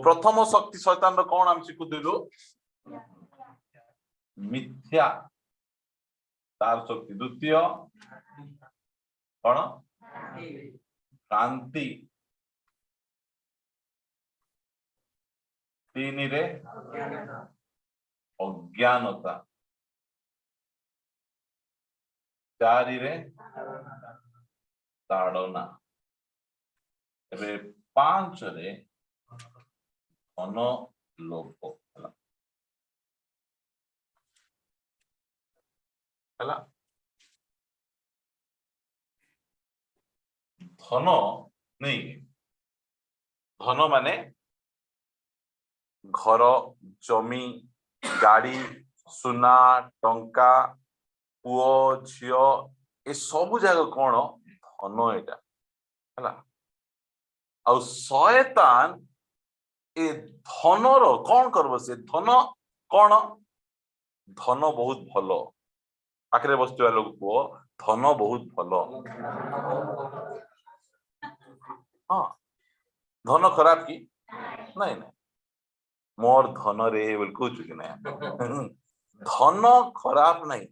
प्रथम शक्ति शैतान रो कौन हम शिखुदिलु मिथ्या तार शक्ति द्वितीय कौन क्रांति तीन रे अज्ञानता चारि रे ताड़ना एबे पांच रे धन लोभ हला धन नहीं धन माने घर जमी गाड़ी सुना टंका पुओ झियो ए सब जगह कौन धन एटा हला आ शैतान ए धन रो कौन करबो से धन कौन धन बहुत भलो पाखरे बसुवा लोग को धन बहुत भलो हाँ धन खराब की नहीं नहीं मोर धन रे बोल कुछ कि नहीं धन खराब नहीं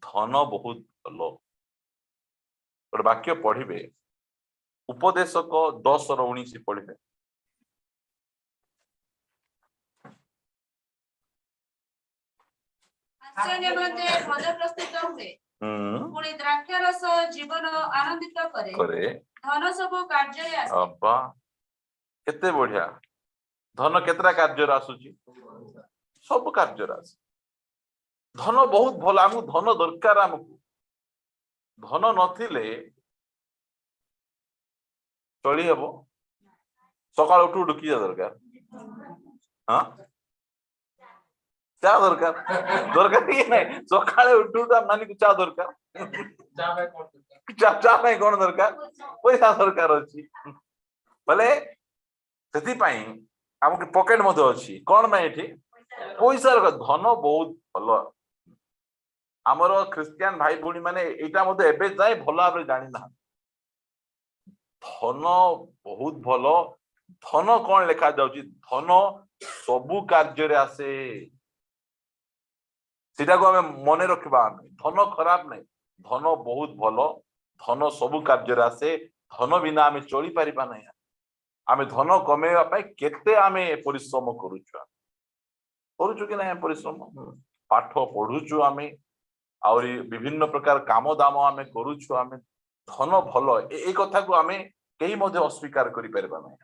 धन बहुत भलो और वाक्य पढ़िबे उपदेशक 10:19 पढ़िबे भोज प्रस्तुत हुए पुणी द्राक्षारस जीवन आनंदित करे धन सब कार्य आसे अब्बा केते बढ़िया धन केतरा कार्य आसुची सब कार्य आसे धन बहुत भल आमु धन दरकार आमको धन नथिले चली हेबो सकाळ उठू उठू किया दरकार हाँ चा दरकार दरकार कि नहीं सकाळे उठू उठू मानी को चा दरकार चा नहीं कोन दरकार पैसा दरकार अछि भले सेति पई हमके पॉकेट मध्ये अछि कोन में एठी पैसा धन बहुत भलो आमर क्रिश्चियन भाई भूणी माने एटा मध्ये एबे जाय भलो भाबरे जानि ना धन बहुत भलो धन कौन लिखा जाउची धन सबु कार्य रे आसे सीटा को हमें मने रखबा धन खराब नहीं धन बहुत भलो धन सबु कार्य रे आसे धन बिना हमें चली परिबा नहीं आमे धन कमेवा पाई केते आमे परिश्रम करूछु कि नहीं परिश्रम पाठ पढुछु आमे और विभिन्न प्रकार काम दाम आमे करूछु आमे धन भलो ए कथा को आमे केही मध्ये अस्वीकार करि परबा नै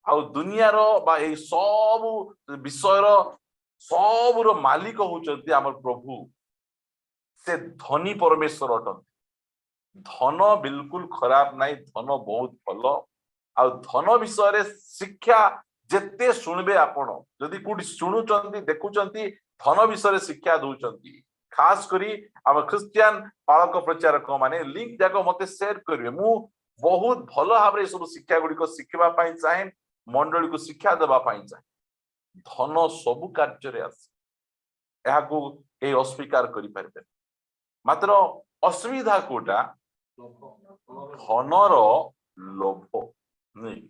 आ दुनिया रो बा ए सब विषय रो सब रो मालिक होचंती हमर प्रभु से धनी परमेश्वर अटन धन बिल्कुल खराब नहीं धन बहुत भलो आ धन विषय रे शिक्षा जेते सुनबे आपण जदी कोडी सुनुचंती देखुचंती धन विषय रे शिक्षा दोचंती खास करी हम क्रिश्चियन पालक प्रचारक माने लिंक जाको मते शेयर करिवे मु बहुत भलो भाबरे सब शिक्षा गुडी को शिखबा पाई चाहे मंडली को शिक्षा देबा पाई चाहे धन सब कार्य रे आसे एहा को ए अस्वीकार करि परबे मात्र असुविधा कोटा धनर लोभ नहीं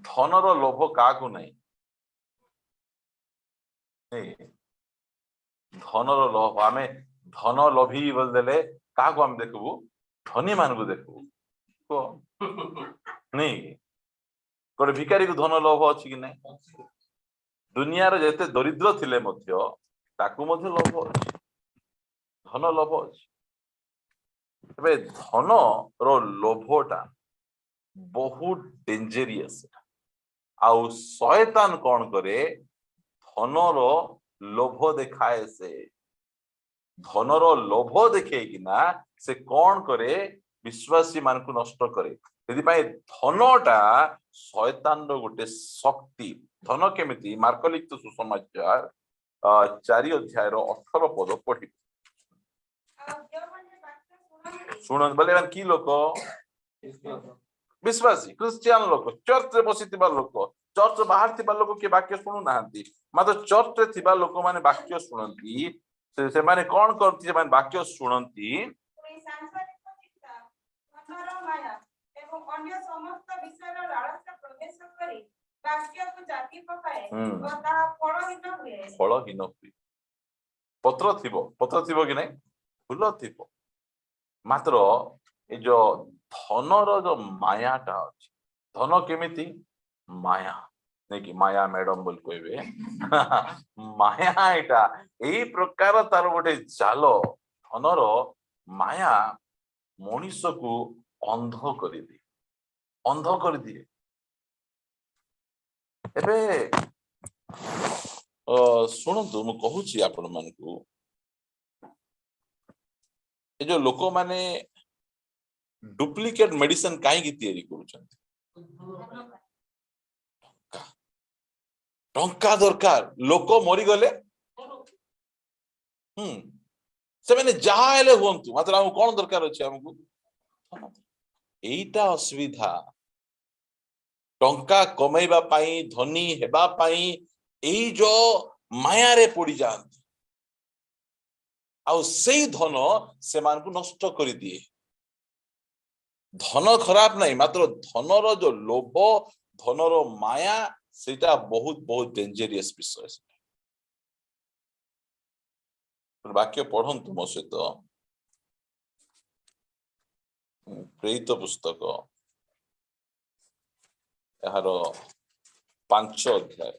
धनर लोभ काकू नहीं धनर लोभ आमे धन लोभी बोल देले काकू हम देखबू धनी मान को देखबू को नहीं कोड भिखारी को धन लोभ अछि कि नहीं दुनिया रे जते दरिद्र थिले मध्य ताकू मध्य लोभ अछि धन लोभ अछि एबे धन रो लोभटा बहुत डेंजरियस आउ शैतान कौन करे धन रो लोभ देखाए से धन रो लोभ देखे कि ना से कौन करे विश्वासी मान को नष्ट करे यदि पाए धनटा शैतान रो गोटे शक्ति धन केमिति मार्क लिखित सुसमाचार 4 अध्याय रो 18 पद पढ़ी सुनन बोले मान की लोक विश्वासी क्रिश्चियन लोक चर्च रे बसितिबा लोक चर्च बाहर थिबा लोक के वाक्य सुनु नाहंती मात्र चर्च रे थिबा लोक माने वाक्य सुनंती से माने कोन करती से माने वाक्य सुनंती ପ୍ରବେଶ କରି ଦ୍ରାକ୍ଷକୁ ଜାତି ପକାଏ ହୁଁ। ଓ ତାହା ଫଳହୀନ ହୁଏ। ଫଳହୀନ ହୁଏ। ପତ୍ର ଥିବ କି ନାଇଁ, ଫୁଲ ଥିବ, ମାତ୍ର ଏ ଯୋଉ ଧନର ଯୋଉ ମାୟାଟା ଅଛି, ଧନ କେମିତି ମାୟା ନାଇଁ କି, ମାୟା ମ୍ୟାଡମ ବୋଲି କହିବେ ମାୟା ଏଇଟା ଏଇ ପ୍ରକାର ତାର ଗୋଟେ ଜାଲ, ଧନର ମାୟା ମଣିଷକୁ ଅନ୍ଧ କରିଦିଏ, ଅନ୍ଧ କରିଦିଏ। ଏବେ ଶୁଣନ୍ତୁ, ମୁଁ କହୁଛି ଆପଣ ମାନଙ୍କୁ, ଏ ଯୋଉ ଲୋକମାନେ ଡୁପ୍ଲିକେଟ ମେଡିସିନ କାହିଁକି ତିଆରି କରୁଛନ୍ତି? ଟଙ୍କା ଦରକାର, ଲୋକ ମରିଗଲେ ସେମାନେ ଯାହା ହେଲେ ହୁଅନ୍ତୁ, ମାତ୍ର ଆମକୁ କଣ ଦରକାର ଅଛି? ଆମକୁ ଏଇଟା ଅସୁବିଧା। ଟଙ୍କା କମେଇବା ପାଇଁ, ଧନୀ ହେବା ପାଇଁ ଏଇ ଯୋଉ ମାୟାରେ ପଡିଯାଆନ୍ତି, ଆଉ ସେଇ ଧନ ସେମାନଙ୍କୁ ନଷ୍ଟ କରିଦିଏ। ଧନ ଖରାପ ନାହିଁ, ମାତ୍ର ଧନର ଯୋଉ ଲୋଭ, ଧନର ମାୟା, ସେଇଟା ବହୁତ ବହୁତ ଡେଞ୍ଜରିୟସ୍ ବିଷୟ। ବାକ୍ୟ ପଢନ୍ତୁ ମୋ ସହିତ, ପ୍ରେରିତ ପୁସ୍ତକ ଏହାର 5 ଅଧ୍ୟାୟ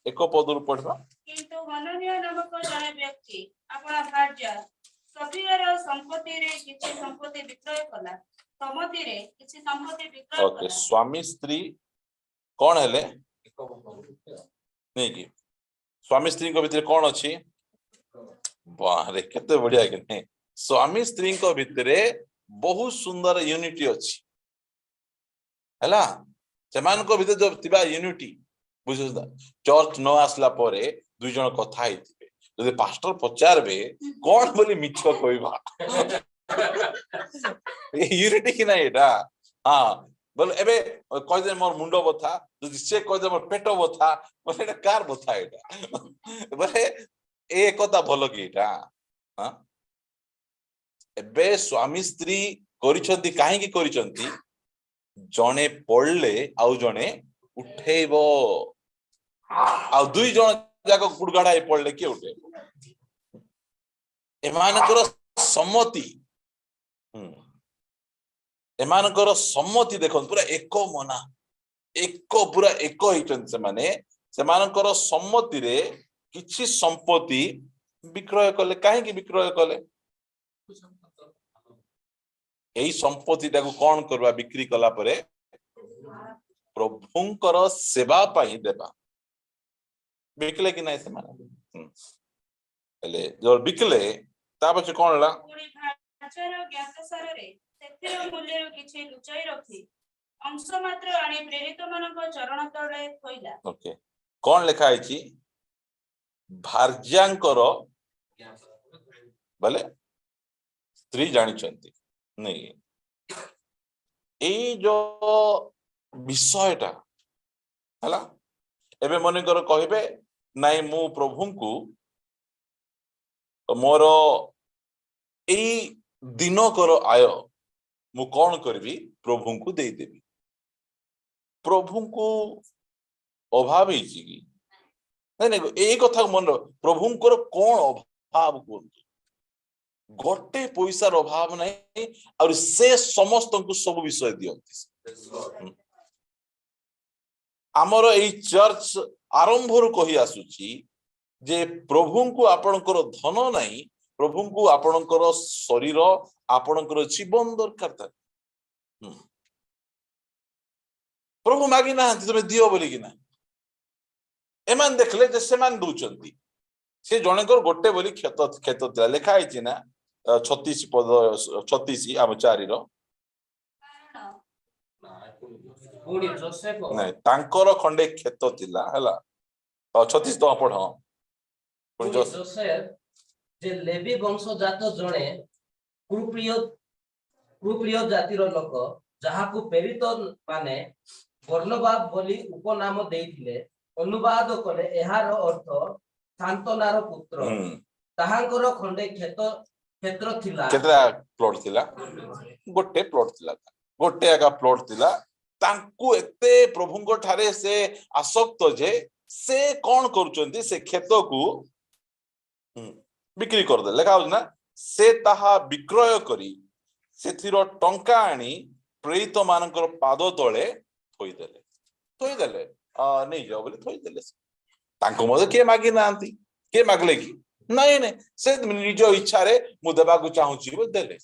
1 ପଦରୁ ପଢିବା। କିନ୍ତୁ ହନନ୍ୟା ନାମକ ଜଣେ ବ୍ୟକ୍ତି ଆପଣା ଭାର୍ଯ୍ୟା ସଫିୟାର ସମ୍ପତ୍ତିରେ କିଛି ସମ୍ପତ୍ତି ବିକ୍ରୟ କଲା। ସମତିରେ କିଛି ସମ୍ପତ୍ତି ବିକ୍ରୟ ଓକେ, କଲା। ସ୍ୱାମୀ ସ୍ତ୍ରୀ କଣ ହେଲେ ନାଇଁ କି? ସ୍ୱାମୀ ସ୍ତ୍ରୀଙ୍କ ଭିତରେ କଣ ଅଛି? ବାହାରେ କେତେ ବଢିଆ କି ନାହିଁ? ସ୍ୱାମୀ ସ୍ତ୍ରୀଙ୍କ ଭିତରେ ବହୁତ ସୁନ୍ଦର ୟୁନିଟି ଅଛି ହେଲା। ସେମାନଙ୍କ ଭିତରେ ଯୋଉ ଥିବା ୟୁନିଟି, ବୁଝୁଛ, ଚର୍ଚ୍ଚ ନ ଆସିଲା ପରେ 2 ଜଣ କଥା ହେଇଥିବେ, ଯଦି ପାଷ୍ଟର ପଚାରବେ କଣ ବୋଲି ମିଛ କହିବା ୟୁନିଟି କି ନାହିଁ ଏଇଟା? ହଁ, ବୋଲେ ଏବେ କହିଦେବେ ମୋର ମୁଣ୍ଡ ବଥା, ଯଦି ସେ କହିଦେବେ ମୋର ପେଟ ବଥା, ବୋଲେ ଏଇଟା କାର ବଥା? ଏଇଟା ବୋଲେ ଏ କଥା ଭଲ କି ଏଇଟା? ଏବେ ସ୍ୱାମୀ ସ୍ତ୍ରୀ କରିଛନ୍ତି, କାହିଁକି କରିଛନ୍ତି? ଜଣେ ପଡିଲେ ଆଉ ଜଣେ ଉଠେଇବ, ଆଉ 2 ଜଣ ଯାକ ଗୁଡଗାଡା ହେଇ ପଡିଲେ କିଏ ଉଠେଇବ? ଏମାନଙ୍କର ସମ୍ମତି, ଏମାନଙ୍କର ସମ୍ମତି ଦେଖନ୍ତୁ, ପୁରା ଏକ ମନା, ପୁରା ଏକ ହେଇଛନ୍ତି ସେମାନେ। ସେମାନଙ୍କର ସମ୍ମତିରେ କିଛି ସମ୍ପତ୍ତି ବିକ୍ରୟ କଲେ। କାହିଁକି ବିକ୍ରୟ କଲେ? ଏଇ ସମ୍ପତ୍ତିଟାକୁ କଣ କରିବା? ବିକ୍ରି କଲା ପରେ ପ୍ରଭୁଙ୍କର ସେବା ପାଇଁ ଦେବା। ବିକିଲେ କି ନାହିଁ ସେମାନେ? ହେଲେ ଯୋଉ ବିକିଲେ, ତା ପଛେ କଣ ହେଲା? ସେଥିର ମୂଲ୍ୟରୁ କିଛି ଲୁଚାଇ ରଖି ଅଂଶ ମାତ୍ର ଆଣି ପ୍ରେରିତମାନଙ୍କ ଚରଣ ତଳେ ଥୋଇଲା। ଓକେ, କଣ ଲେଖା ହେଇଛି? ଭାର୍ଯ୍ୟାଙ୍କର ବୋଲେ ସ୍ତ୍ରୀ ଜାଣିଛନ୍ତି ନାଇଁ? ଏଇ ଯୋଉ ବିଷୟଟା ହେଲା, ଏବେ ମନେକର କହିବେ ନାଇଁ, ମୁଁ ପ୍ରଭୁଙ୍କୁ ମୋର ଏଇ ଦିନକର ଆୟ ମୁଁ କଣ କରିବି? ପ୍ରଭୁଙ୍କୁ ଦେଇଦେବି। ପ୍ରଭୁଙ୍କୁ ଅଭାବ ହେଇଛି କି? ନାଇଁ ନାଇଁ, ଏଇ କଥା ମନେ ରଖ, ପ୍ରଭୁଙ୍କର କଣ ଅଭାବ କୁହନ୍ତୁ? ଗୋଟେ ପଇସାର ଅଭାବ ନାହିଁ, ଆଉ ସେ ସମସ୍ତଙ୍କୁ ସବୁ ବିଷୟ ଦିଅନ୍ତି। ଆମର ଏଇ ଚର୍ଚ୍ଚ ଆରମ୍ଭରୁ କହି ଆସୁଛି ଯେ ପ୍ରଭୁଙ୍କୁ ଆପଣଙ୍କର ଧନ ନାହିଁ, ପ୍ରଭୁଙ୍କୁ ଆପଣଙ୍କର ଶରୀର, ଆପଣଙ୍କର ଜୀବନ ଦରକାର। ପ୍ରଭୁ ମାଗି ନାହାନ୍ତି ତମେ ଦିଅ ବୋଲିକିନା। ଏମାନେ ଦେଖିଲେ ଯେ ସେମାନେ ଦଉଛନ୍ତି, ସେ ଜଣଙ୍କର ଗୋଟେ ବୋଲି କ୍ଷତ ଥିଲା, ଲେଖା ହେଇଛି ନା 36 ପଦ 36 ଆମ 4ର। ନାଇଁ, ତାଙ୍କର ଖଣ୍ଡେ କ୍ଷେତ ଥିଲା ହେଲା। 36 ଟଙ୍କା ପଢ। ଯେ ଲେବି ବଂଶଜାତ ଜଣେ କୁପ୍ରିୟ ଜାତିର ଲୋକ, ଯାହାକୁ ପ୍ରେରିତ ମାନେ ବର୍ଣ୍ଣବାଦ ବୋଲି ଉପନାମ ଦେଇଥିଲେ, ଅନୁବାଦ କଲେ ଏହାର ଅର୍ଥ ସାନ୍ତନାର ପୁତ୍ର। ତାହାଙ୍କର ଖଣ୍ଡେ କ୍ଷେତ୍ର ଥିଲା। କେତେଟା ପ୍ଲଟ ଥିଲା? ଗୋଟେ ପ୍ଲଟ ଥିଲା। गोटे एका प्लॉट थिला तांकु एते प्रभुंको ठारे से आसक्त जे से कौन करूचंती से खेत को बिक्री कर दे लेखा होना से ताहा विक्रय करी सेथिरो टंका आनी प्रेरित मानकर पाद तळे थोइदेले नहीं जाओ बोले थोइदेले तांको मदे के मागी नांती के मागले की नहीं नहीं से निज इच्छा रे मु देबा को चाहूची बोल देले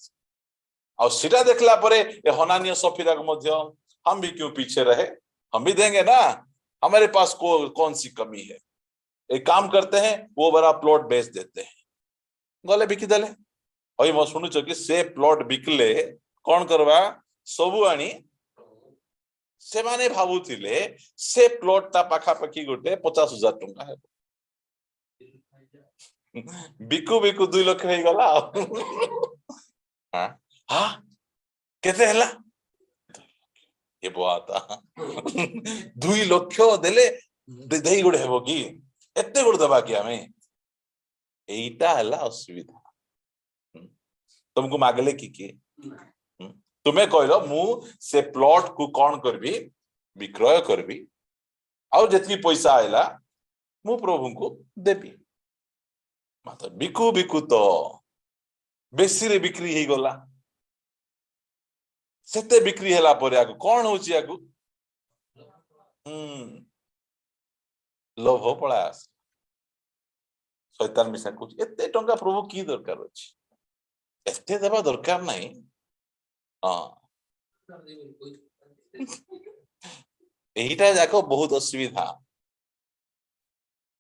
और सीधा देखला परे ए हनानिया सफीरा को मध्य हम भी क्यों पीछे रहे हम भी देंगे ना हमारे पास कौन सी कमी है एक काम करते हैं वो बड़ा प्लॉट बेच देते हैं गले बिकी देले ओई म सुनुच कि से प्लॉट बिकले कौन करवा सबु आनी से माने भाबुथिले से प्लॉट ता पाखा पाखी गोटे 50,000 टंका है बिकु बिकु 2 लाख हे गला हां हां केते हला ये बुआता 2 लाख देले देई गोडे हेबो की एते गोड दबा कि हमें एटा हला असुविधा तुमको मागले की तुम्हें कहलो मु से प्लॉट को कौन करबी विक्रय करबी आउ जति पैसा आइला मु प्रभु को देबी मात्र बिकु बिकु तो बेसी रे बिक्री ही गला सेते बिक्री हला परे आगु कौन होची आगु लोभ पळास शैतान मिसा कुछ एते टंका प्रभु की दरकार अछि एते देबा दरकार नहीं एहिटा जाको बहुत असुविधा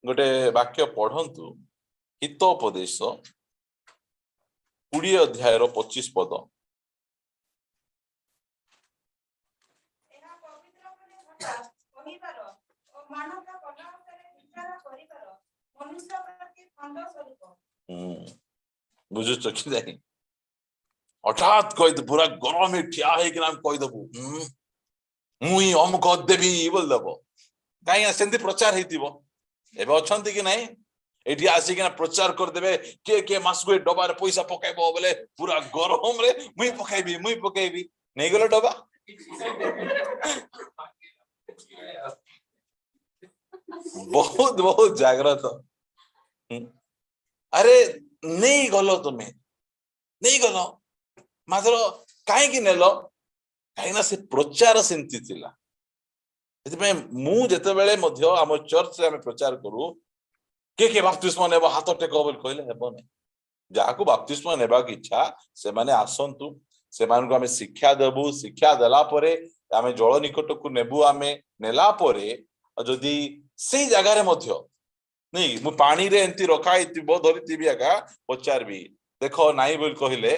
गोटे वाक्य पढ़ंतु हितोपदेश 20 अध्याय 25 पद बुझु चकी जाई हठात कह दे पूरा गरम में ठिया है कि नाम कह दबु मुई अमुक देबी बोल दबो काई सेंती प्रचार हेतिबो एबे अछंती कि नहीं एठी आसी कि प्रचार कर देबे के मास को डबा रे पैसा पकाइबो बोले पूरा गरम रे मुई पकाइबी नहीं गलो डबा बहुत बहुत जागृत अरे नहीं गलो तुम्हें नहीं गलो मात्र कहीं नेल कहीं से प्रचार सेमती थिला मु जेते बेले मध्य आम चर्च रे आम प्रचार करू के बाप्तिस्म नेबो हाथ टेको बोल कहले हेबो नै जाको बाप्तिस्म नेबा की इच्छा से माने आसंतु से मान को आम शिक्षा देबू शिक्षा देला परे आम जल निकट को नेबू आम नेला परे जदी से जगह रे मध्य नहीं मु पानी रे एंती रखाई थिबो धरिथिबी आका पचारबी देखो नाई बोल कहले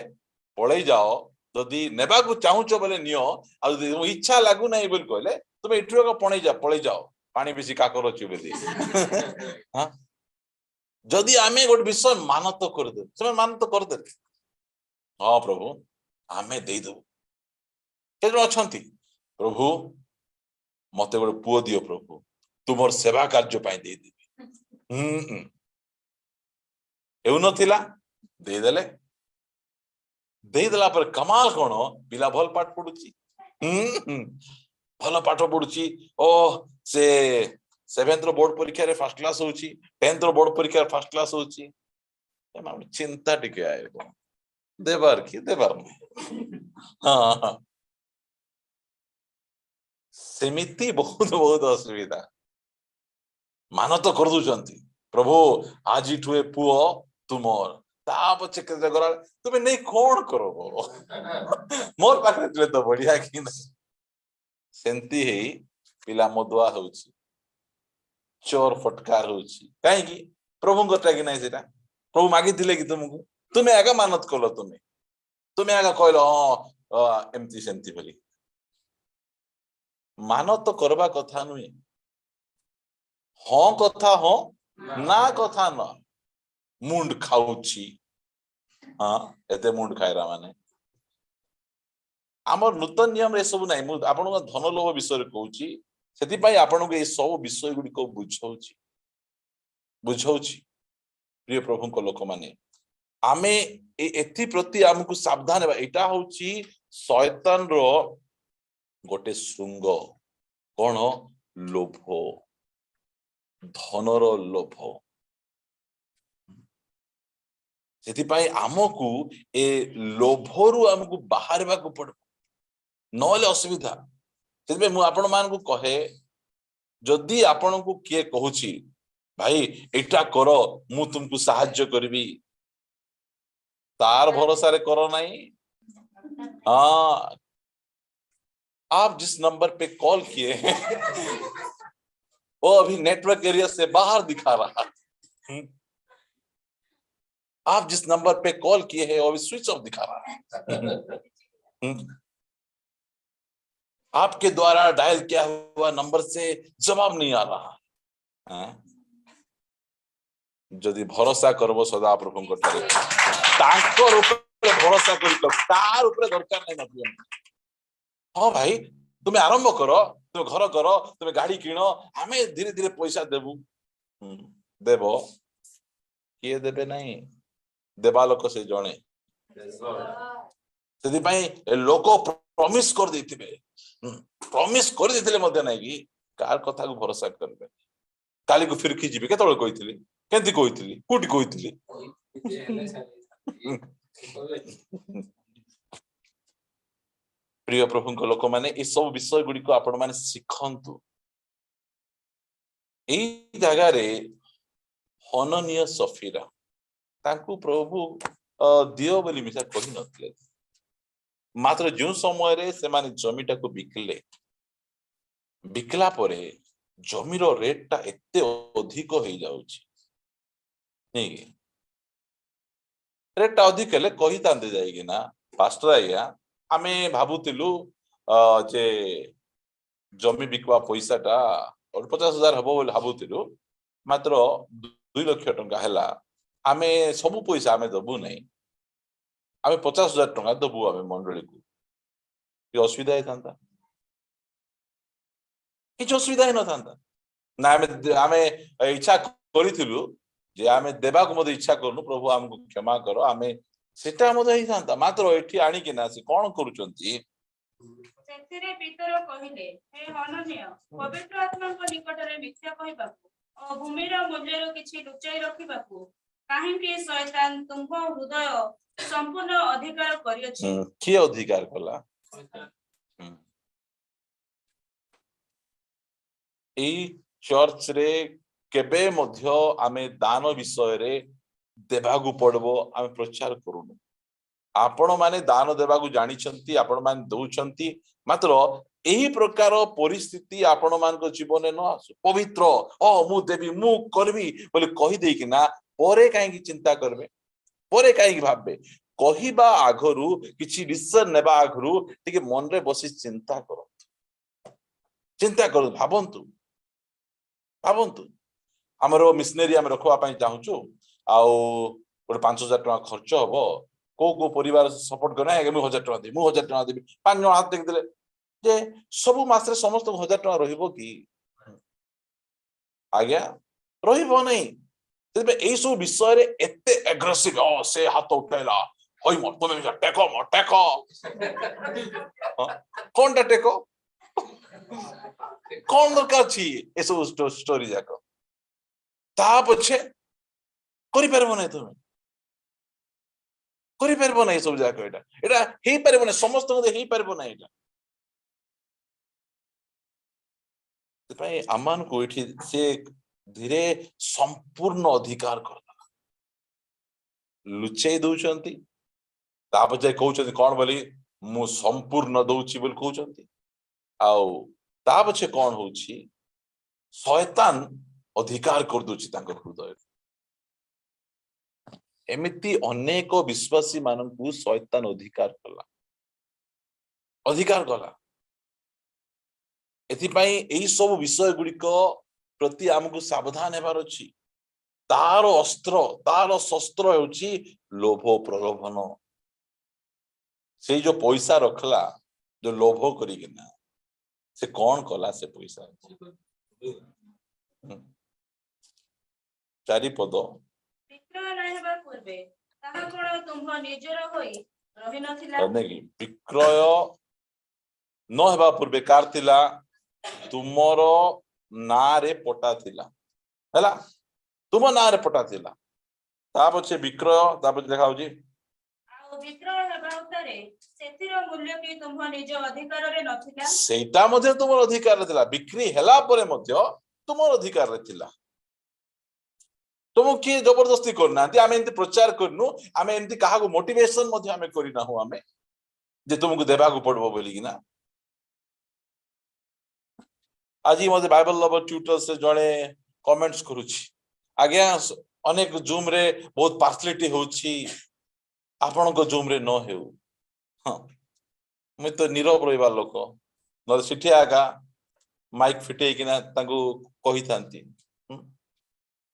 पळै जाओ जदि नेबा को चाहूचो बोले नियो आ जदि इच्छा लागू नहीं बोल कहले तुम इठरो को पळै जाओ पानी बेसी काकर अछि बोली हां जदि आमे गोट विषय मानत कर दे समय मानत कर दे हां प्रभु आमे दे दो केजो अछंती प्रभु मते गोट पुओ दियो प्रभु तुमर सेवा कार्य पाई दे देबी एउ नथिला दे देला पर कमाल कोन पिला भल पाठ पढुची भल पाठ पढुची ओ से 7th बोर्ड परीक्षा रे फर्स्ट क्लास होची 10th बोर्ड परीक्षा फर्स्ट क्लास होची एमा चिंता टिके आए देबार हां सेमिति बहुत बहुत असुविधा मानत कर दुचंती प्रभु आज ठुए पुओ तुमर ता पछे के गरा तुमे नहीं कोन करो मोर पाखरे तले तो बढ़िया कि नहीं सेंती हे पिला मदुआ होची चोर फटकार होची काहे की प्रभु गोटा कि नहीं सेटा प्रभु मागी दिले कि तुमको तुमे आगा मानत कलो तुमे आगा कहलो एमती सेंती बोली मानत करबा कथा नुई हाँ कथा हाँ ना कथा ना मुंड खाऊची हाँ एते मुंड खायरा माने आमर नूतन नियम रे सब नाही आपण धन लोभ विषय कहूची सेति पई आपण को ए सब विषय गुडी को बुझाउची प्रिय प्रभु को लोक माने आमे एथि प्रति हमकु सावधान हेबा एटा होची शैतान रो गोटे श्रृंग कौन लोभ धनर लोभ से आमको ए लोभरू आमको बाहर पड़ नले असुविधा से आपण मान को कहे जदि आपण को किए कहूची भाई एटा करो मु तुमको साहाय्य करबी तार भरोसा रे करो नहीं। हाँ आप जिस नंबर पे कॉल किए हैं वो अभी नेटवर्क एरिया से बाहर दिखा रहा है। आप जिस नंबर पे कॉल किए हैं वो अभी स्विच ऑफ दिखा रहा है। आपके द्वारा डायल किया हुआ नंबर से जवाब नहीं आ रहा है। जदि भरोसा करबो सदा प्रभु को तांकर ऊपर भरोसा करी तार ऊपर दरकार नहीं मतलब। हाँ भाई तुम्हें आरंभ करो तुम घर करो तुम्हें गाड़ी किण आमे धीरे धीरे पैसा देबू देव किए देबे नहीं देवा लोक से जणे से लोक प्रॉमिस कर देथिबे प्रॉमिस कर देथिले मध्य नहीं कि कार कथा को भरोसा करबे काली को फिर खिजिबे केतळे कहिथिली केंति कहिथिली कोठी कहिथिली प्रिय प्रभु को लोक माने ए सब विषय गुडी को आपण माने सिखंतु एई जगह रे हननीय सफीरा तांकु प्रभु दियो बोली मिसा कहि नथले मात्र जो समय रे से माने जमीटा को बिकले बिकला परे जमीर रेट टा एते अधिक हो जाउची नहीं रेट टा अधिक हेले कहि तांदे जाईगी ना पास्टर आया आमे भाबुतिलु जे जमी बिकवा पैसा टा और 50,000 हबो बोली भाबुतिलु मात्र 2 लाख टंका हैला आमे सब पैसा आमे दबु नहीं आमे 50,000 टंका दबु आमे मंडली को कि असुविधा है थांता कि असुविधा है न थांता ना आमे इच्छा करिथिलु जे आमे देबा को मते इच्छा करनु प्रभु हमको क्षमा करो आमे सेटा मते ही थांता मात्र एठी आनी कि ना से कोन करूचंती सेथिरे पितर कहिले हे हननीय पवित्र आत्मा को निकट रे मिथ्या कहिबाकू और भूमि रो मूल्य रो किछि लुचाई रखिबाकू काहे कि शैतान तुमको हृदय संपूर्ण अधिकार करियछि की अधिकार कला ए चर्च रे केबे मध्य आमे दान विषय रे देबागु पड़बो आमे प्रचार करूनु आपण माने दान देबागु जानि छंती आपण माने दउछंती मात्र एही प्रकार परिस्थिति आपण मान को जीवन न आसु पवित्र मु देवी मु करबी बोले कहि देई कि ना परे काहे की चिंता करबे परे काहे की भाबबे कहिबा आगरु किछि डिसिजन नेबा आगरु टिके मन रे बसी चिंता करो भाबंतु हमरो मिशनरी हम रखवा पई चाहूछु आउ 5,000 टका खर्च हबो को परिवार सपोर्ट करना है 1,000 टका दे 1,000 टका देबी 5 जण हाथ देख देले जे सब मास रे समस्त 1,000 टका रहिबो की आज्ञा रहिबो नहीं तबे एई सब विषय रे एते एग्रेसिव से हाथ उठैला होई म तुमे टेको कोनटा टेको कौन दरकार छी ए सब स्टोरी जाको ता पछे करि परबो नै तुमे करि परबो नै सब जाको एटा हेई परबो नै समस्त मते हेई परबो नै एटा तपई अमान को एठी से धीरे संपूर्ण अधिकार करदा लुचै दउचंती ता पछे कहउचंती कोन बोली मु संपूर्ण दउची बोल कहउचंती आउ ता पछे कोन होउची शैतान अधिकार कर दोची तांको हृदय एमिति अनेक विश्वासी मानकु शैतान अधिकार कला एथि पई एई सब विषय गुडी को प्रति हमकु सावधान हेबार अछि तार अस्त्र तार शस्त्र होउची लोभ प्रलोभन से जो पैसा रखला जो लोभ करी ना से कौन कला से पैसा चारि पद पितर रहबा पूर्वे ताहा कोन तुम निजर होई रही नथिला कि विक्रय न हेबा पूर्वे कार थिला तुमर ना रे पटा थिला हैला तुम ना रे पटा थिला ता पछे विक्रय ता पछे देखा होची आ विक्रय हेबा उतारे सेथिर मूल्य की तुम निज अधिकार रे नथिला सेटा मध्ये तुमर अधिकार रे थिला बिक्री हैला परे मध्ये तुमर अधिकार रे थिला तुम किए जबरदस्ती करना आम एमती प्रचार करनु आम एमती कहा मोटिवेशन आम करना हो आम जे तुमको देवा पड़ो बोलिकी ना आज मत बाइबल लवर ट्यूटर से जड़े कमेंट्स करुछि आज्ञा अनेक जूम रे बहुत पार्सलिटी होछि आपण को जूम रे न हेउ हां मैं तो नीरव रहिबा लोक न सिठी आगा माइक फिटे किना तांको कहि थांती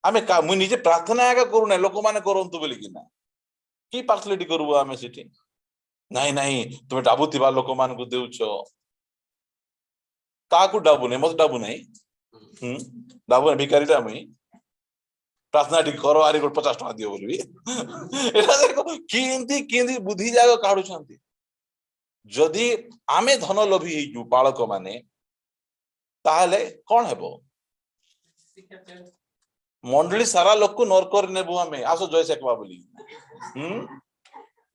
आमे का मु निजे प्रार्थना आगा करू ना लोक माने करंतु बोलिकी ना की पार्सलिटी करबो आमे सिठी नहीं नहीं तुम डाबुथिबा लोक मान को देउछो काकू डाबु नहीं मत डाबु नहीं डाबु भिखारीटा मुई प्रार्थना टी करो आरी 50 टका दियो बोलबी एटा देखो किंती किंती बुद्धि जाग काढु छंती जदि आमे धन लोभी हेजु बालक माने ताहले कोन हेबो मंडली सारा लोक को नरकर नेबो आमे आसो जय सेकबा बोली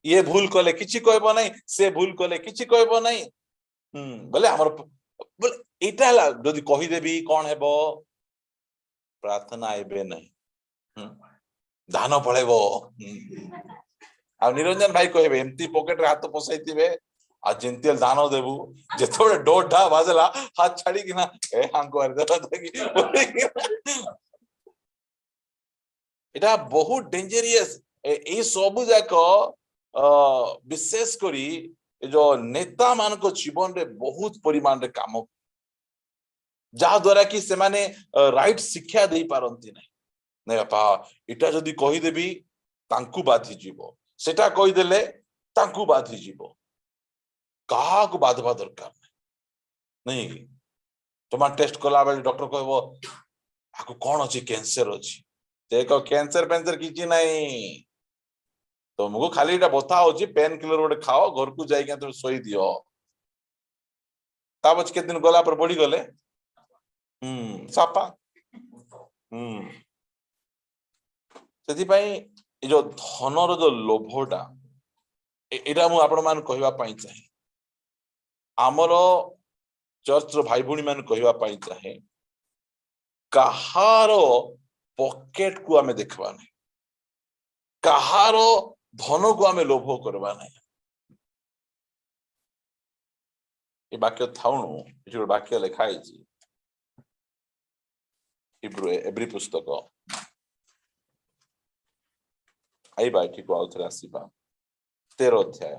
ये भूल कले किछि कहबो नहीं से भूल कले किछि कहबो नहीं बोले हमर बोले एटा हला जदि कहि देबी कोन हेबो प्रार्थना आइबे नहीं दान पळेबो आ निरंजन भाई कहबे एमती पॉकेट रे हाथ पसाइतिबे आ जेंतियल दान देबू जेतोबे डोढा बाजला हाथ छाडी किना ए हांको आर देता एटा बहुत डेंजरियस ए सब जाक विशेष करी जो नेता मान को जीवन रे बहुत परिमाण रे काम जा द्वारा कि से माने राइट शिक्षा दे पारंती नहीं नहीं बापा इटा जदी कहि देबी तांकू बाधी जीवो सेटा कहि देले तांकू बाधी जीवो कहा को बाधवा दरकार नहीं तुम टेस्ट कला बेले डॉक्टर कहबो आको कोन अछि कैंसर अछि देखो कैंसर पेंसर किछि नहीं तुमको खाली एटा बता होची पेन किलर गोटे खाओ घर को जाई के तुम सोई दियो ताबच के दिन गला पर बड़ी गले सापा सेति पई ए जो धनर जो लोभटा एटा मु आपण मान कहबा पई चाहे आमरो चर्च रो भाई भुणी मान कहबा पई चाहे कहारो पॉकेट को आमे देखबा नहीं कहारो धन को आमे लोभ करबा नहीं ए वाक्य थाउनु जो वाक्य लिखा है जी एब्री पुस्तक आई बाटी को आउथरा आसीबा 13 अध्याय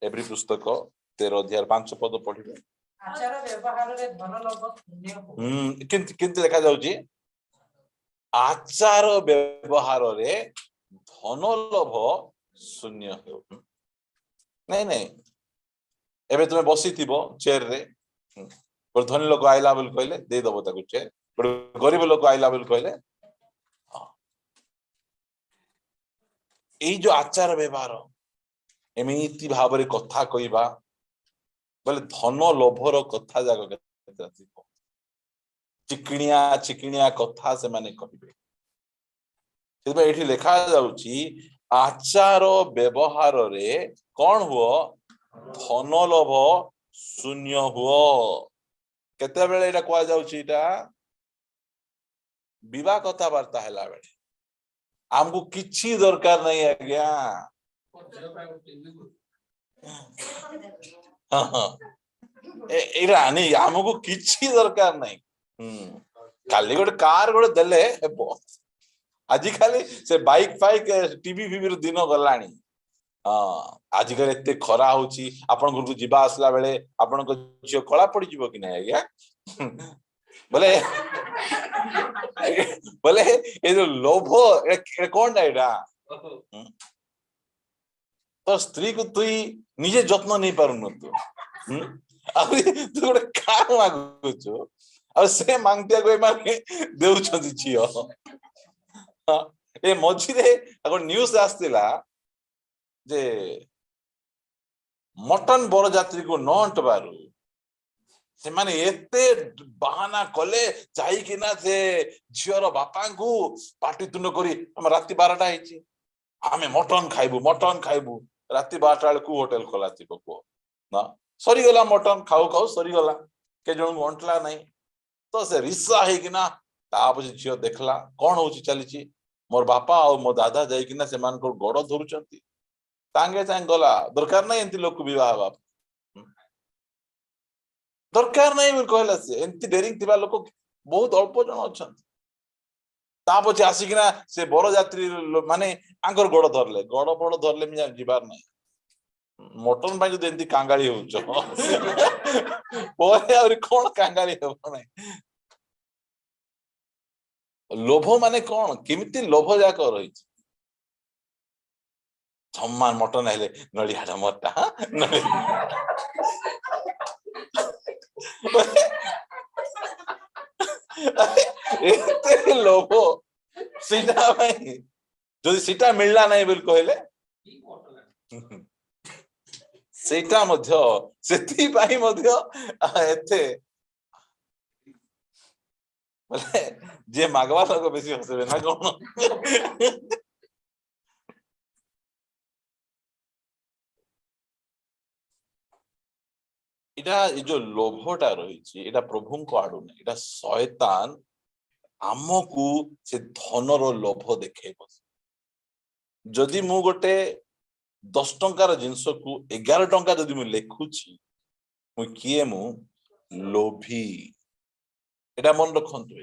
एब्री पुस्तक 13 अध्याय 5 पद पढिबे आचार व्यवहार रे धन लोभ शून्य किंतु देखा जाउची आचार व्यवहार रे धन लोभ शून्य हो नहीं नहीं एबे तुम बसी थिबो चेयर रे और धनी लोक आइला बोल कहले दे दबो ताकू चेयर और गरीब लोक आइला बोल कहले एई जो आचार व्यवहार एमिति भाव रे कथा कहिबा बोले धन लोभर कथा जाग चिकनिया कथा से माने कहिबे सेबे एठी लिखा जाउची आचार व्यवहार रे कोन हुओ धन लोभ शून्य हुओ केते बेले एटा कोआ जाउची एटा विवाह कथा वार्ता हैला बेले हमको किछि दरकार नहीं आज्ञा एरा नहीं हमको किछि दरकार नहीं खाली गोटे कार गोटे देले हेबो आजि खाली से बाइक फाइक टीवी फिवी दिन गलानी आजिकल एते खरा होची आपन घर को जीवा आसला बेले आपन को झियो कला पड़ी जीवो कि नहीं आज्ञा बोले बोले ए जो लोभ ए कोन डाइडा तो स्त्री को तुई निजे जत्न नहीं पारुन तू अभी तू गोटे कार मागुछु और से मांगतिया कोई माने देउछथि झियो ए मझिरे अगर न्यूज आस्तिला जे मटन बरजात्री को न अंटबारू से माने एते बहाना कले जाइकिना से झियर बापा को पाटितुंड करी हम राति 12टा ହେଇଛି आमे मटन खाइबू राति 12टा बेले को होटल खोला थिबो को ना सरी गला मटन खाऊ खाऊ सरी गला के जण अंटला नहीं तो से रिसा हेकिना तापछि झियो देखला कोन होची चलीची मोर बापा और मो दादा जाइकिना से मान को गोड़ धरुचंती तांगे तांग गला दरकार नहीं एंती लोक विवाह बाप दरकार नहीं बोल कहला से एंती डेरिंग थिबा लोक बहुत अल्प जन अछंती तापछि आसिकिना से बरजात्री माने आंकर गोड़ धरले गोड़ बड़ धरले मी जिबार नहीं मटन भाई जो एंती कांगाली होचो पोरे और कोन कांगाली हो नहीं लोभ माने कोन केमिति लोभ जाक रही सम्मान मटन हेले नलिहाटा मटा एते लोभ सीटा भाई जो सीटा मिलला नहीं बोल कहले सेटा मध्य सेति पाई मध्य एते बोले जे मागवा लोग बेसी हसबे ना कोन इटा जो लोभटा रही इटा प्रभु को आडू नहीं इटा शैतान आमको से धनर लोभ देखैबो जदि मु गोटे 10 टंकार जिंस को 11 टंका जदि मु लेखुची मु किए मु लोभी एटा मन रखंतु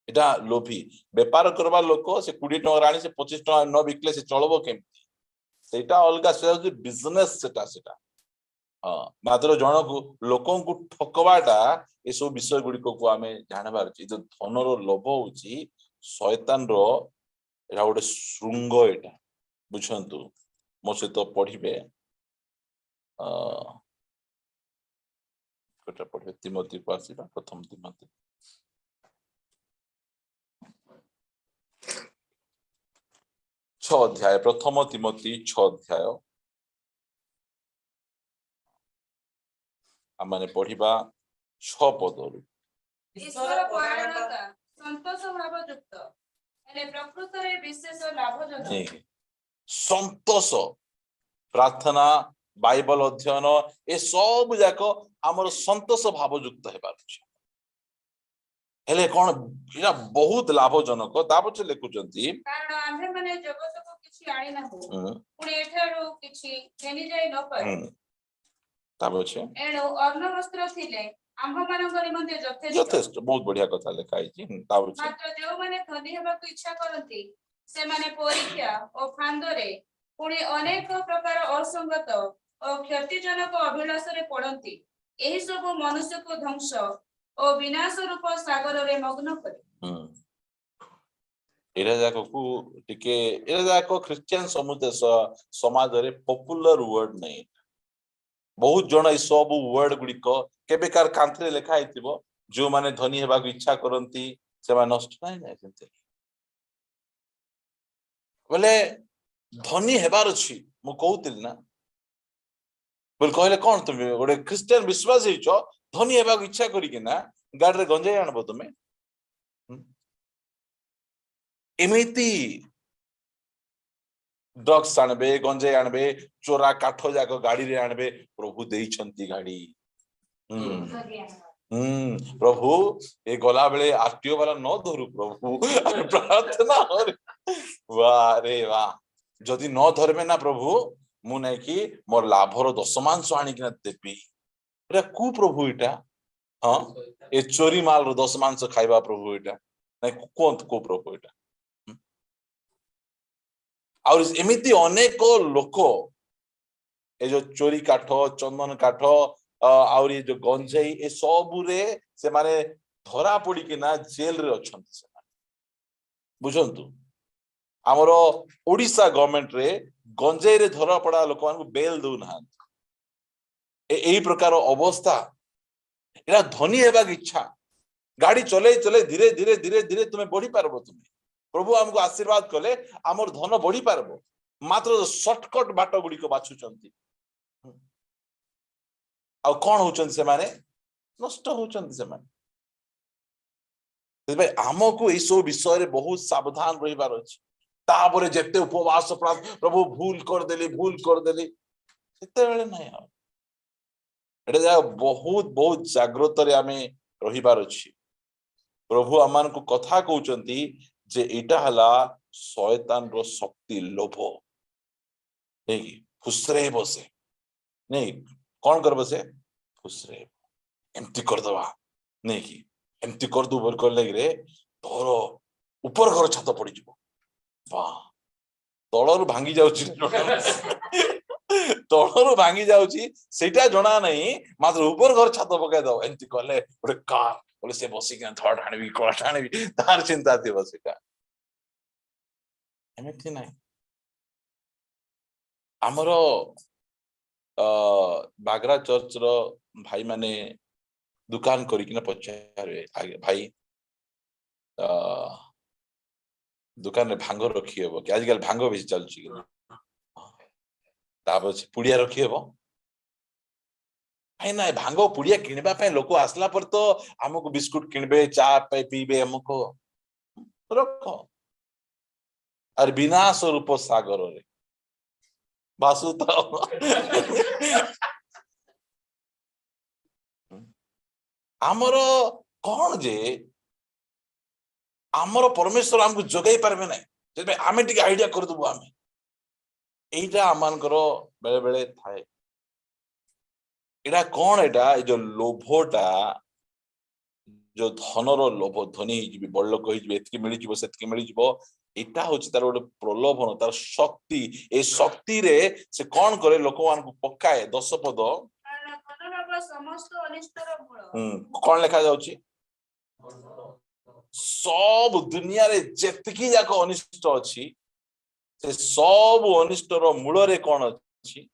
एटा लोभी व्यापार करबा लोक से 20 टंका राणी से 25 टंका न बिकले से चलबो केमती सेटा अलगा से बिजनेस सेटा मात्र जन को लोकों को ठकवाटा ये सब विषय गुड़ी को आम जानबार जो धनर लोभ होची शैतान रो एटा गोटे श्रृंग एटा बुझंतु मो सहित पढ़िबे पढ़े तिमोथी को आसीबा प्रथम तिमोथी 6 अध्याय प्रथम तिमोथी 6 अध्याय आमाने पढ़िबा 6 पदरु ईश्वर परायणता संतोष भावयुक्त एने प्रकृत रे विशेष लाभजनक संतोष प्रार्थना बाइबल अध्ययन ए सब जाक आमर संतोष भावयुक्त हेबार हेले कोन इरा बहुत लाभजनक तापछ लेखुचंती कारण आम्हे माने जगत को किछि आणी ना हो पुणी एठारो किछि केनि जाय न पारे तापछ एणो अन्न वस्त्र थिले आम्भ मानकर निमंते यथेष्ट बहुत बढ़िया कथा लिखाई छी तापछ मात्र जो माने धनी हेबा को इच्छा करंती से माने परीक्षा और फांदरे पुणी अनेक प्रकार असंगत और क्षतिजनक अभिलाष रे पड़ंती एही सब मनुष्य को ध्वंस और विनाश रूप सागर रे मग्न करे एरा जाको को टिके एरा जाको क्रिश्चियन समुदाय समाज रे पॉपुलर वर्ड नहीं बहुत जण ई सब वर्ड गुडी को केबे कार कांथरे लिखा आइतिबो जो माने धनी हेबा को इच्छा करंती से मा नष्ट नाही नै सेते बोले धनी हेबार अछि मु कहउतिल ना बोल कहले कोन तुम गोटे क्रिश्चियन विश्वास हिचो धनी हेबा को इच्छा करी कि ना गाड रे गंजे आनबो तुमे एमिति ड्रग्स आनबे गंजे आनबे चोरा काठ जाक गाड़ी रे आनबे प्रभु देइछंती गाड़ी प्रभु ए गला बेले आरटीओ वाला न धरु प्रभु प्रार्थना वाह रे वाह जदि न धरबे ना प्रभु मु नै कि मोर लाभर 10 आनी कि देबी एटा कु प्रभु एटा हां ए चोरी माल रो 10 खाइबा प्रभु एटा नै कोंत को प्रभु एटा और एमिति अनेक लोक ए जो चोरी काठ चंदन काठ और ये जो गंजेई ए सबु रे से माने धरा पड़ी कि ना जेल रे अछंती से बुझंतु हमरो ओडिसा गवर्नमेंट रे गंजेई रे धरा पड़ा लोक मान को बेल दउ ना एही प्रकार अवस्था एरा धनी हेबा की इच्छा गाड़ी चले चले धीरे धीरे धीरे धीरे तुम्हें बढ़ी पारबो तुम्हें प्रभु हमको आशीर्वाद कले आमर धन बढ़ी पारबो मात्र सर्टकट बाट गुड़िक बाछुचंती आ कौन होचंती से माने नष्ट होचंती से माने आमको ये सब विषय रे बहुत सावधान रहिबार अछि तापरे जेते उपवास प्रभु भूल कर देली सेते बेले नहीं आ एटा बहुत बहुत जागृत रे आमे रहिबार अछि प्रभु आमान को कथा कहउचंती जे एटा हला शैतान रो शक्ति लोभ नहीं फुसरे बसे नहीं कौन कर बसे फुसरे एमती कर दवा नहीं कि एमती कर दू बोल कर लगे तोर ऊपर घर छात पड़ी जीवो वाह तळरू भांगी जाउची तळरू भांगी जाउची सेटा जणा नहीं मात्र ऊपर घर छात पकाय दो एमती कहले ओरे कार बोले से बसी के थर्ड हाणबी कोट हाणबी तार चिंता थी बसेका एमती नहीं हमरो बागरा चर्च रो भाई माने दुकान करी कि ना पचारे आगे भाई दुकान में भांग रखी हेबो कि आजकल भांग बेसी चलछि तापर पुड़िया रखी हेबो भाई ना भांग पुड़िया किनबा पे लोक आसला पर तो हमको बिस्कुट किनबे चा पे पीबे हमको रखो और विनाश स्वरूप सागर रे बासु तो आमरो कौन जे आमर परमेश्वर हमको जगाई पारबे ना जे आमे टिके आइडिया कर दबो आमे एटा आमानकर बेले बेले थाए एटा कौन एटा जो लोभटा जो धनर लोभ धनी हिजबी बड़ लोक हिजबे एतकी मिली जिवो सेतकी मिली जिवो एटा होछि तार गोटे प्रलोभन तार शक्ति ए शक्ति रे से कौन करे लोकमान को पकाए 10 पद समस्त अनिष्टर मूल कौन लिखा जाउछि सब दुनिया रे जेतकी जाक अनिष्ट अछि से सब अनिष्टर मूल रे कौन अछि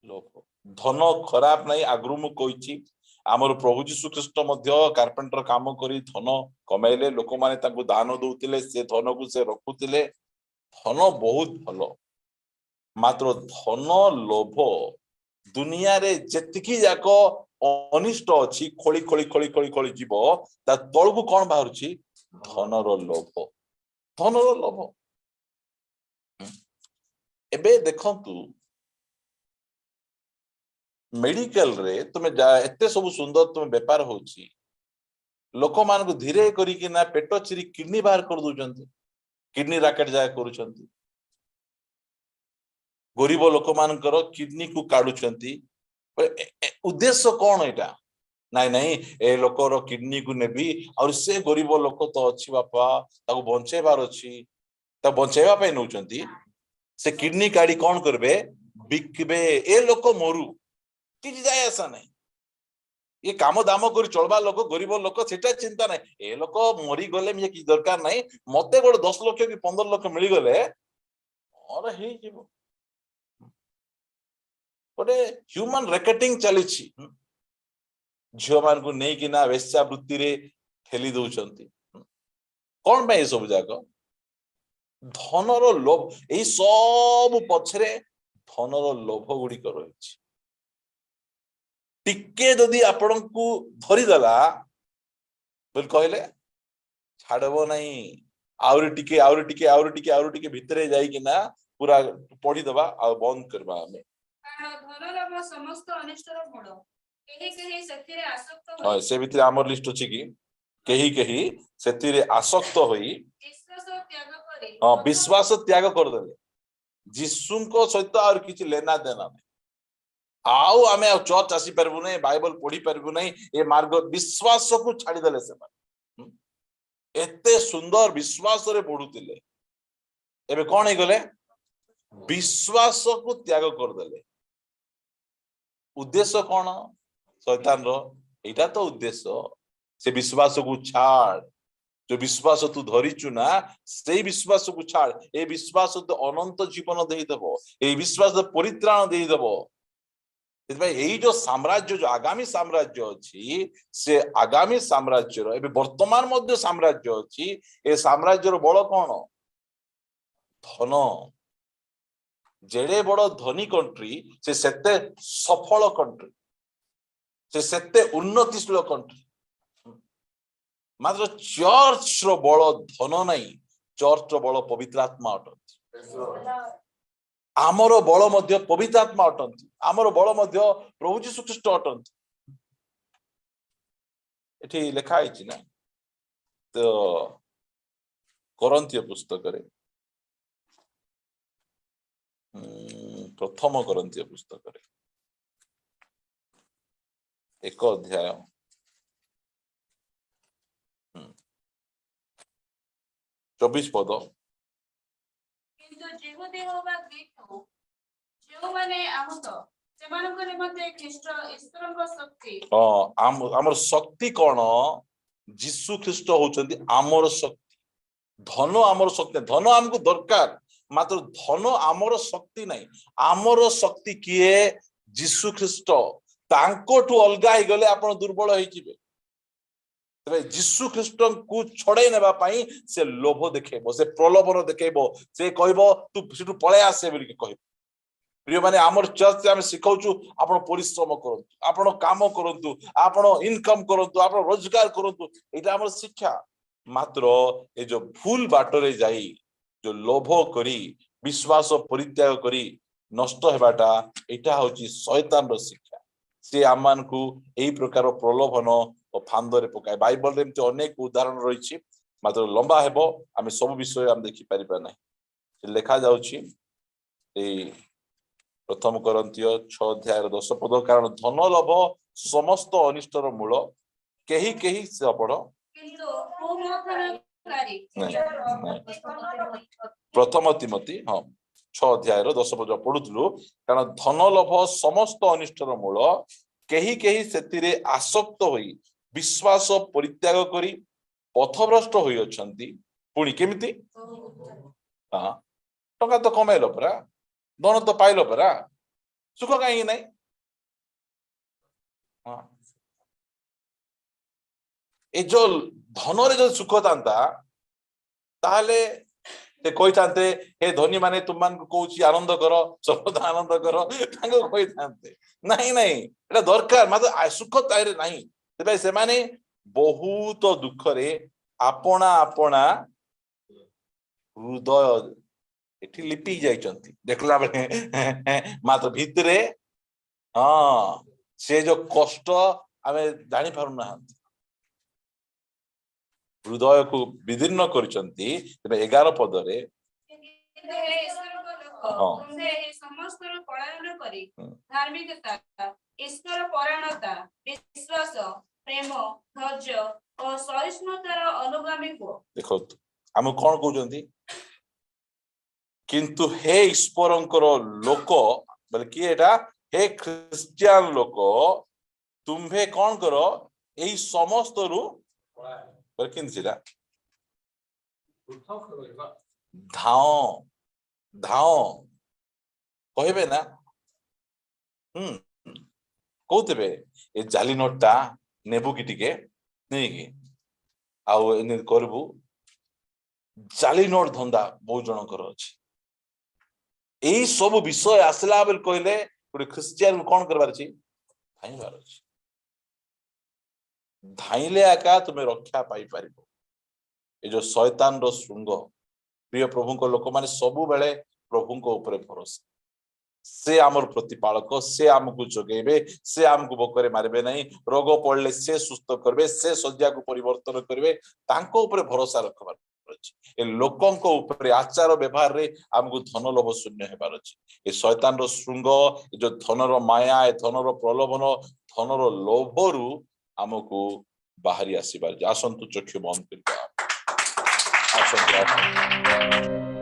लोभ धन खराब नहीं आगरु मु कहिछि आमर प्रभु जीशु ख्रीष्ट मध्य कारपेंटर काम करी धन कमाइले लोक माने ताकू दान दउतिले से धन को से रखुतिले धन बहुत भलो मात्र धन लोभ दुनिया रे जेतकी जाक अनिष्ट अछि खोली खोली खोली खोली खोली जीव ता तळकु कोन बाहरछि धनर लोभ एबे देखंतु मेडिकल रे तुमे एते सब सुंदर तुमे व्यापार होछि लोक मान को धीरे करी कि ना पेट चिरी किडनी बाहर कर दोचंती किडनी राकेट जाय करूचंती गरीब लोक मानकर किडनी को काढुचंती उद्देश्य कौन एटा नहीं नहीं ए लोकर किडनी को नेबी और से गरीब लोक तो अछि बापा ताको बंचेबार अछि ता बंचेबा पे नउचंती से किडनी काढी कौन करबे बिकबे ए लोक मरु किछि जाय आसा नहीं ये काम दाम कर चलबा लोक गरीब लोक सेटा चिंता नहीं ए लोक मरी गले मुझे कि दरकार नहीं मते गोटे 10 लाख कि 15 लाख मिली गले और हे जीवो गोटे ह्यूमन रैकेटिंग चलीछि झियो मान को नहीं कि ना वेश्यावृत्ति रे ठेली दउचंती कोन पे सब जाक धनर लोभ एई सब पछरे धनर लोभ गुडी कर रहिछि टिके जदि आपण को धरी देला बोल कहले छाड़बो नहीं आउरी टिके भितरे जाई कि ना पूरा पढ़ी दबा आ बंद करबा हमें धनर समस्त अनिष्टर मूल केही केही सेतिरे आसक्त होय से भितरे हमर लिस्ट अछि कि केही केही सेतिरे आसक्त होई विश्वास त्याग कर देले जीसु को सहित और किछि लेना देना नहीं आउ आमे चर्च आसी परबु नहीं बाइबल पढ़ी परबु नहीं ए मार्ग विश्वास को छाड़ी देले से एते सुंदर विश्वास रे बढ़ुतिले एबे कोन हे गले विश्वास को त्याग कर देले उद्देश्य कोन शैतान रो एटा तो उद्देश्य से विश्वास को छाड़ जो विश्वास तू धरिचु ना से विश्वास को छाड़ ए विश्वास तो अनंत जीवन देई देबो ए विश्वास तो परित्राण देई देबो यही जो साम्राज्य जो आगामी साम्राज्य अच्छी से आगामी साम्राज्य एवं वर्तमान मध्य साम्राज्य अच्छी ए साम्राज्य बल कौन ଧନ जेड़े बड़ धनी कंट्री से सेते सफल कंट्री से सेते उन्नतिशील कंट्री मात्र चर्च रो बड़ धन नहीं चर्च रो बड़ पवित्र आत्मा अटंती आमर बल मध्य पवित्र आत्मा अटंती आमर बल मध्य प्रभु जीशु ख्रीष्ट अटंती एठी लेखा है ना तो कोरिन्थीय पुस्तक रे प्रथम कोरिन्थीय पुस्तक रे 1 अध्याय 24 पद किंतु जेहुदी हो बा ग्रीक हो जो माने आहत सेमानक निमंते ख्रीष्ट ईश्वरक शक्ति आमर शक्ति कौन जीशु ख्रीष्ट होचंदी आमर शक्ति धन आमर शक्ति धन हमको दरकार मात्र धन आमर शक्ति नहीं आमर शक्ति किए जीशु ख्रीष्ट तांकोठू अलगा ही गले आपण दुर्बल होई जिवे तबे जीशु ख्रीष्ट को छड़े नेबा पई से लोभ देखेबो से प्रलोभन देखेबो से कहबो तू सिटू पळे आसे बोली कहबो प्रिय माने आमर चर्च आमे सिखाउछु आपण परिश्रम करंतु आपण काम करंतु आपण इनकम करंतु आपण रोजगार करंतु एटा हमर शिक्षा मात्र ए जो भूल बाटरे जाई जो लोभ करी विश्वास परित्याग करी नष्ट हेबाटा एटा होची शैतान रो शिक्षा से आमान को एई प्रकार प्रलोभन और फांदरे पकाय बाइबल रे एमते अनेक उदाहरण रहिछि मात्र लंबा हेबो आमे सब विषय हम देखि परिबा नै लेखा जाउछि ए प्रथम कोरिन्थीय 6 अध्याय 10 पद कारण धन लोभ समस्त अनिष्टर मूल केही केही से पड़ किंतु कुमोथनकारी प्रथम तिमोथी हाँ 6 अध्याय 10 पद पढुतलु कारण धन लोभ समस्त अनिष्टर मूल केही केही सेतिरे आसक्त होई विश्वास परित्याग करी पथभ्रष्ट होई अछंती पुणी केमिति हां टका तो कमाइलो परा धन तो पाइलो परा सुख काई नहीं हां ए जो धन रे जो सुख तांता ताले ते कोई थांते हे धनी माने तुम मान को कोची आनंद करो सर्वदा आनंद करो तांको कोई थांते नहीं नहीं एटा दरकार मात्र सुख ताइरे नहीं तबे से माने बहुत दुख रे आपना आपना हृदय एठी लिपि जाइचंती देखला बेले मात्र भितरे हां से जो कष्ट आमे जानि पारु ना हृदय को विदीर्ण करचंती तबे 11 पद रे समस्त पलायन करी धार्मिकता ईश्वर परायणता विश्वास प्रेम धैर्य और सहिष्णुतार अनुगामी हो देखो हम कोन कहउचंती किंतु हे ईश्वरंकर लोक बल्कि एटा हे क्रिश्चियन लोक तुम्हे कोन करो एई समस्त रु बल्कि सिला धाओ धाओ कहबे ना कहते ए जाली नोटा नेबू की टिके नहीं कि आउ एने करबू जाली नोट धंदा बहुत जनकर अछि एई सब विषय आसला बेल कहले गोटे ख्रिस्टियन कोन करबार छी धाइबार अछि धाइले आका तुमे रक्षा पाई परिबो ए जो शैतान रो श्रृंग प्रिय प्रभु को लोक माने सब बेले प्रभु को ऊपर भरोसा से आमर प्रतिपालक से आमको जगेबे से आमको भोकरे मारबे नहीं रोग पड़ले से सुस्थ करबे से शज्या को परिवर्तन करबे तांको ऊपर भरोसा रखबार अछि ए लोकन को ऊपर आचार व्यवहार रे आमको धन लोभ शून्य हेबार अछि ए शैतान रो श्रृंग जो धन रो माया ए धन रो प्रलोभन धन रो लोभरु आमको बाहरी आसीबार आसंतु चक्षु बंद करबा आसंतु